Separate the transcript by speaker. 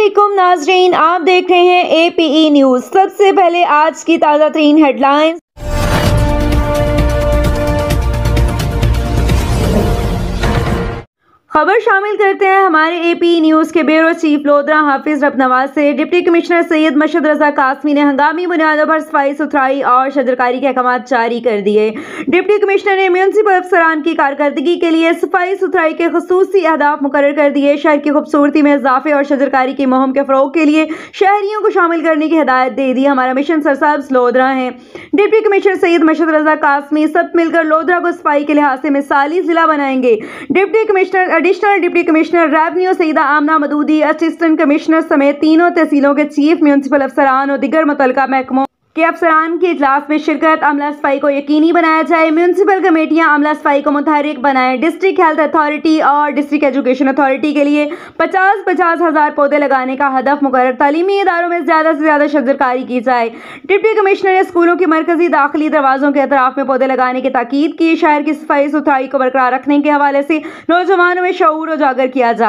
Speaker 1: अस्सलामुअलैकुम नाज़रीन, आप देख रहे हैं APE न्यूज़। सबसे पहले आज की ताज़ा तरीन हेडलाइंस। खबर शामिल करते हैं हमारे APE न्यूज़ के ब्यूरो चीफ लोधरा हाफिज रबनवाज से। डिप्टी कमिश्नर सैयद मशद रजा कासमी ने हंगामी बुनियादों पर सफाई सुथराई और शजरकारी के अहकाम जारी कर दिए। डिप्टी कमिश्नर ने म्यूनसिपल अफसरान की कारकर्दगी के लिए सफाई सुथराई के खुसूसी अहदाफ मुकर्रर कर दिए। शहर की खूबसूरती में इजाफे और शजरकारी की मुहिम के फरोग के लिए शहरियों को शामिल करने की हिदायत दे दी। हमारा मिशन सरसब्ज लोधरा है। डिप्टी कमिश्नर सैयद मशद रजा कासमी सब मिलकर लोधरा को सफाई के लिहाज से मिसाली जिला बनाएंगे। Deputy commissioner, additional deputy commissioner revenue Saeeda Amna Maududi, assistant commissioner समेत तीनों तहसीलों के चीफ म्यूनसिपल अफसरान और दिगर मुतल्लिका महकमों के अफसरान की इजलास में शिरकत। अमला सफाई को यकीनी बनाया जाए। म्यूनसिपल कमेटियां अमला सफाई को मुतहरिक बनाएं। डिस्ट्रिक्ट हेल्थ अथॉरिटी और डिस्ट्रिक्ट एजुकेशन अथॉरिटी के लिए 50-50 हज़ार पौधे लगाने का हदफ मुकर्रर। तालीमी इदारों में ज़्यादा से ज़्यादा शजरकारी की जाए। डिप्टी कमिश्नर ने स्कूलों के मरकजी दाखिली दरवाजों के अतराफ में पौधे लगाने की ताकीद की। शहर की सफाई सुथराई को बरकरार रखने के हवाले से नौजवानों में शऊर उजागर किया जाए।